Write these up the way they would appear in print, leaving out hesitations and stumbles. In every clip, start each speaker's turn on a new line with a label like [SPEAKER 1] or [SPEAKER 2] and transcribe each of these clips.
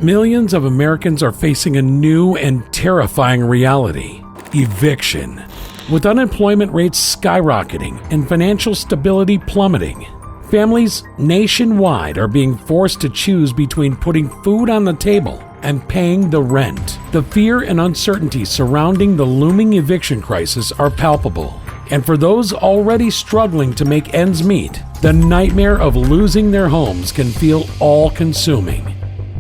[SPEAKER 1] Millions of Americans are facing a new and terrifying reality: eviction. With unemployment rates skyrocketing and financial stability plummeting, families nationwide are being forced to choose between putting food on the table and paying the rent. The fear and uncertainty surrounding the looming eviction crisis are palpable. And for those already struggling to make ends meet, the nightmare of losing their homes can feel all-consuming.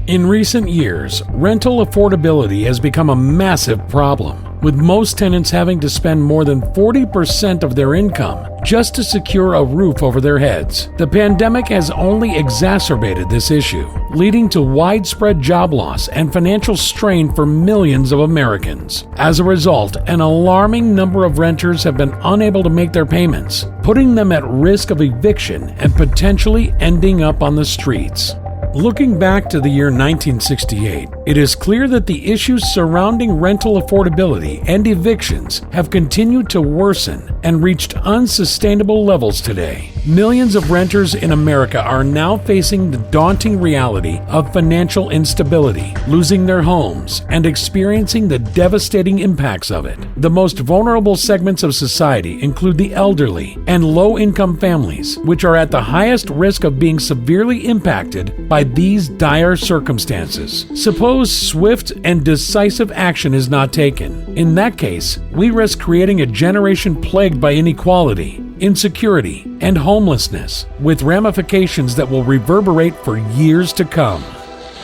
[SPEAKER 1] In recent years, rental affordability has become a massive problem, with most tenants having to spend more than 40% of their income just to secure a roof over their heads. The pandemic has only exacerbated this issue, leading to widespread job loss and financial strain for millions of Americans. As a result, an alarming number of renters have been unable to make their payments, putting them at risk of eviction and potentially ending up on the streets. Looking back to the year 1968, it is clear that the issues surrounding rental affordability and evictions have continued to worsen and reached unsustainable levels today. Millions of renters in America are now facing the daunting reality of financial instability, losing their homes, and experiencing the devastating impacts of it. The most vulnerable segments of society include the elderly and low-income families, which are at the highest risk of being severely impacted by these dire circumstances. Suppose swift and decisive action is not taken. In that case, we risk creating a generation plagued by inequality, insecurity, and homelessness, with ramifications that will reverberate for years to come.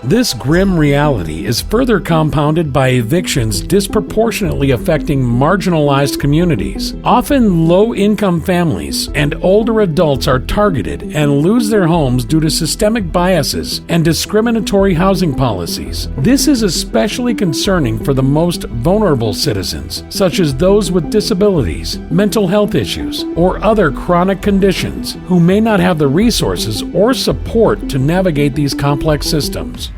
[SPEAKER 1] This grim reality is further compounded by evictions disproportionately affecting marginalized communities. Often low-income families and older adults are targeted and lose their homes due to systemic biases and discriminatory housing policies. This is especially concerning for the most vulnerable citizens, such as those with disabilities, mental health issues, or other chronic conditions, who may not have the resources or support to navigate these complex systems.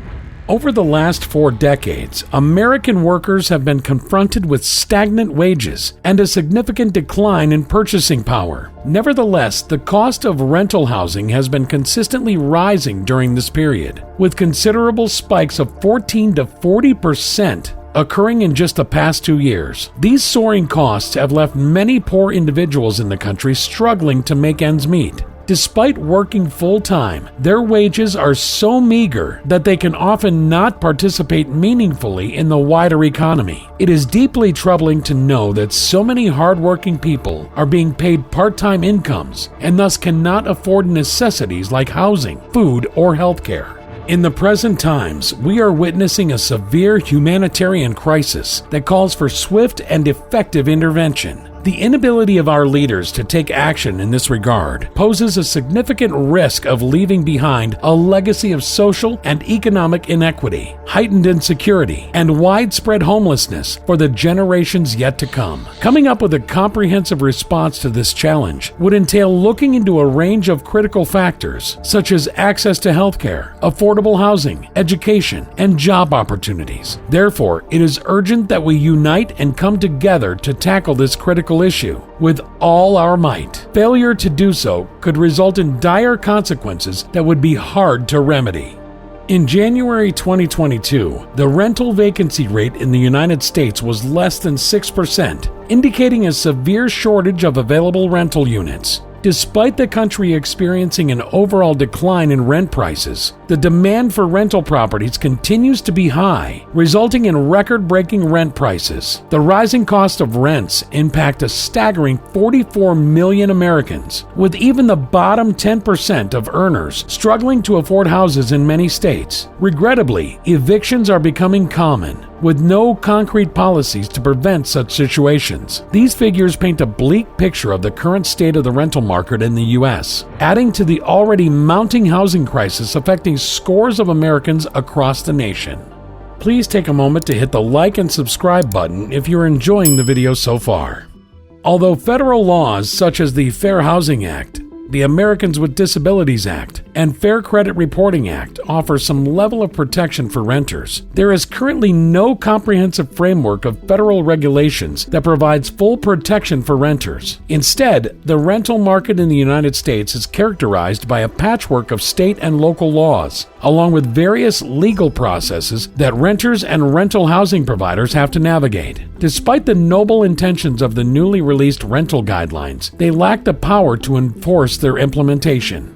[SPEAKER 1] Over the last 4 decades, American workers have been confronted with stagnant wages and a significant decline in purchasing power. Nevertheless, the cost of rental housing has been consistently rising during this period, with considerable spikes of 14 to 40% occurring in just the past 2 years. These soaring costs have left many poor individuals in the country struggling to make ends meet. Despite working full-time, their wages are so meager that they can often not participate meaningfully in the wider economy. It is deeply troubling to know that so many hardworking people are being paid part-time incomes and thus cannot afford necessities like housing, food, or healthcare. In the present times, we are witnessing a severe humanitarian crisis that calls for swift and effective intervention. The inability of our leaders to take action in this regard poses a significant risk of leaving behind a legacy of social and economic inequity, heightened insecurity, and widespread homelessness for the generations yet to come. Coming up with a comprehensive response to this challenge would entail looking into a range of critical factors, such as access to healthcare, affordable housing, education, and job opportunities. Therefore, it is urgent that we unite and come together to tackle this critical issue with all our might. Failure to do so could result in dire consequences that would be hard to remedy. In January 2022, the rental vacancy rate in the United States was less than 6%, indicating a severe shortage of available rental units. Despite the country experiencing an overall decline in rent prices, the demand for rental properties continues to be high, resulting in record-breaking rent prices. The rising cost of rents impact a staggering 44 million Americans, with even the bottom 10% of earners struggling to afford houses in many states. Regrettably, evictions are becoming common, with no concrete policies to prevent such situations. These figures paint a bleak picture of the current state of the rental market in the U.S., adding to the already mounting housing crisis affecting scores of Americans across the nation. Please take a moment to hit the like and subscribe button if you're enjoying the video so far. Although federal laws such as the Fair Housing Act The Americans with Disabilities Act and Fair Credit Reporting Act offer some level of protection for renters. There is currently no comprehensive framework of federal regulations that provides full protection for renters. Instead, the rental market in the United States is characterized by a patchwork of state and local laws, along with various legal processes that renters and rental housing providers have to navigate. Despite the noble intentions of the newly released rental guidelines, they lack the power to enforce their implementation.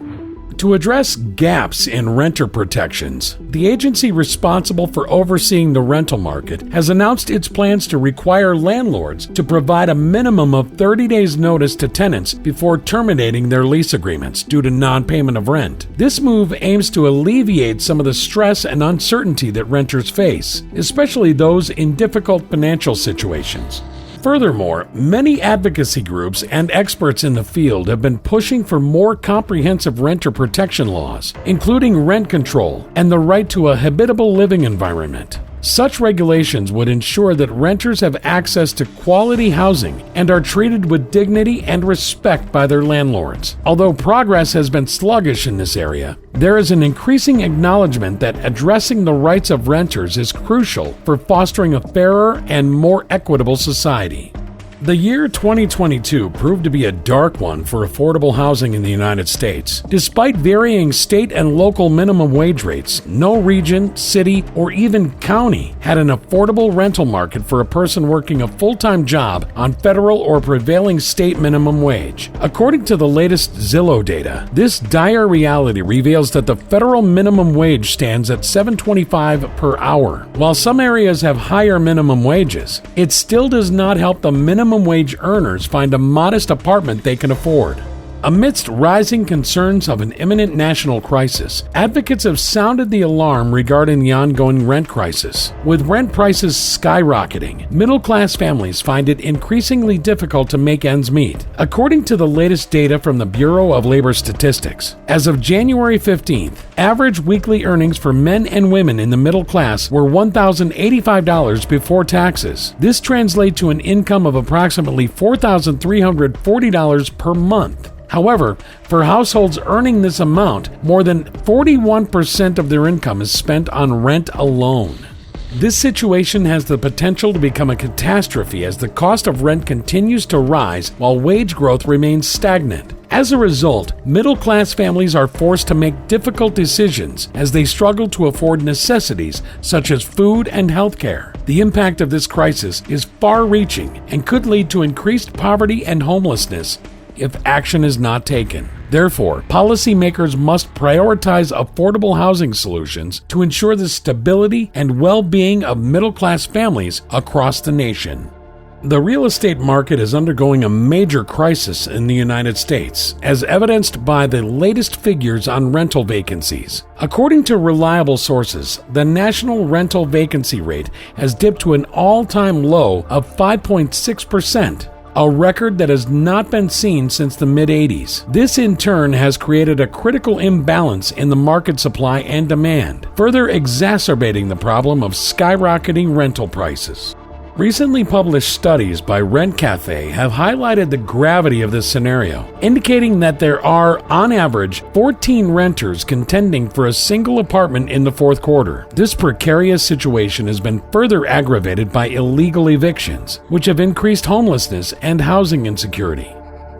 [SPEAKER 1] To address gaps in renter protections, the agency responsible for overseeing the rental market has announced its plans to require landlords to provide a minimum of 30 days notice to tenants before terminating their lease agreements due to non-payment of rent. This move aims to alleviate some of the stress and uncertainty that renters face, especially those in difficult financial situations. Furthermore, many advocacy groups and experts in the field have been pushing for more comprehensive renter protection laws, including rent control and the right to a habitable living environment. Such regulations would ensure that renters have access to quality housing and are treated with dignity and respect by their landlords. Although progress has been sluggish in this area, there is an increasing acknowledgement that addressing the rights of renters is crucial for fostering a fairer and more equitable society. The year 2022 proved to be a dark one for affordable housing in the United States. Despite varying state and local minimum wage rates, no region, city, or even county had an affordable rental market for a person working a full-time job on federal or prevailing state minimum wage. According to the latest Zillow data, this dire reality reveals that the federal minimum wage stands at $7.25 per hour. While some areas have higher minimum wages, it still does not help the minimum wage earners find a modest apartment they can afford. Amidst rising concerns of an imminent national crisis, advocates have sounded the alarm regarding the ongoing rent crisis. With rent prices skyrocketing, middle-class families find it increasingly difficult to make ends meet. According to the latest data from the Bureau of Labor Statistics, as of January 15th, average weekly earnings for men and women in the middle class were $1,085 before taxes. This translates to an income of approximately $4,340 per month. However, for households earning this amount, more than 41% of their income is spent on rent alone. This situation has the potential to become a catastrophe as the cost of rent continues to rise while wage growth remains stagnant. As a result, middle-class families are forced to make difficult decisions as they struggle to afford necessities such as food and healthcare. The impact of this crisis is far-reaching and could lead to increased poverty and homelessness if action is not taken. Therefore, policymakers must prioritize affordable housing solutions to ensure the stability and well-being of middle-class families across the nation. The real estate market is undergoing a major crisis in the United States, as evidenced by the latest figures on rental vacancies. According to reliable sources, the national rental vacancy rate has dipped to an all-time low of 5.6%. A record that has not been seen since the mid-'80s. This in turn has created a critical imbalance in the market supply and demand, further exacerbating the problem of skyrocketing rental prices. Recently published studies by Rent Cafe have highlighted the gravity of this scenario, indicating that there are, on average, 14 renters contending for a single apartment in the fourth quarter. This precarious situation has been further aggravated by illegal evictions, which have increased homelessness and housing insecurity.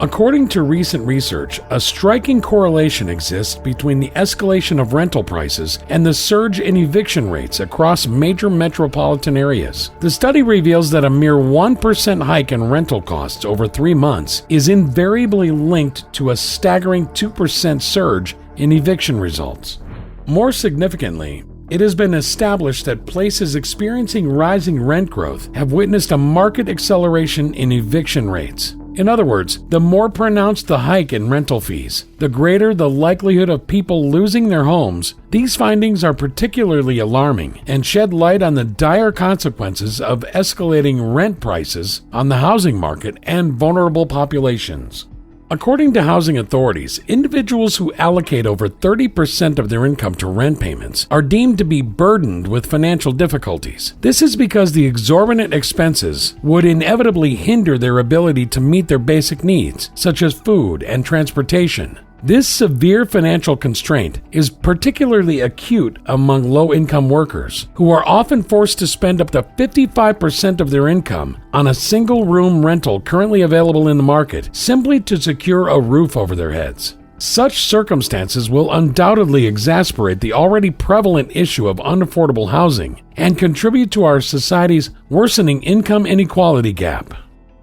[SPEAKER 1] According to recent research, a striking correlation exists between the escalation of rental prices and the surge in eviction rates across major metropolitan areas. The study reveals that a mere 1% hike in rental costs over 3 months is invariably linked to a staggering 2% surge in eviction results. More significantly, it has been established that places experiencing rising rent growth have witnessed a marked acceleration in eviction rates. In other words, the more pronounced the hike in rental fees, the greater the likelihood of people losing their homes. These findings are particularly alarming and shed light on the dire consequences of escalating rent prices on the housing market and vulnerable populations. According to housing authorities, individuals who allocate over 30% of their income to rent payments are deemed to be burdened with financial difficulties. This is because the exorbitant expenses would inevitably hinder their ability to meet their basic needs, such as food and transportation. This severe financial constraint is particularly acute among low-income workers, who are often forced to spend up to 55% of their income on a single-room rental currently available in the market simply to secure a roof over their heads. Such circumstances will undoubtedly exacerbate the already prevalent issue of unaffordable housing and contribute to our society's worsening income inequality gap.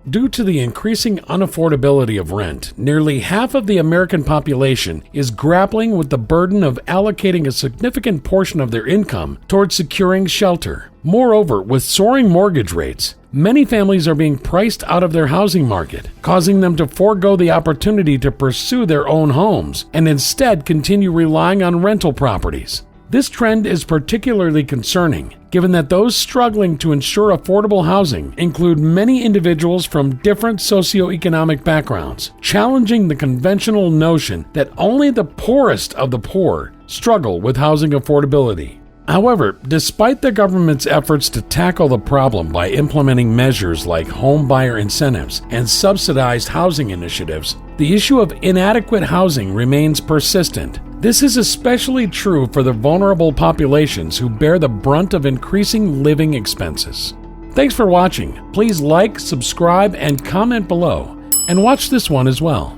[SPEAKER 1] Due to the increasing unaffordability of rent, nearly half of the American population is grappling with the burden of allocating a significant portion of their income towards securing shelter. Moreover, with soaring mortgage rates, many families are being priced out of their housing market, causing them to forego the opportunity to pursue their own homes and instead continue relying on rental properties. This trend is particularly concerning, given that those struggling to ensure affordable housing include many individuals from different socioeconomic backgrounds, challenging the conventional notion that only the poorest of the poor struggle with housing affordability. However, despite the government's efforts to tackle the problem by implementing measures like home buyer incentives and subsidized housing initiatives, the issue of inadequate housing remains persistent. This is especially true for the vulnerable populations who bear the brunt of increasing living expenses. Thanks for watching. Please like, subscribe, and comment below, and watch this one as well.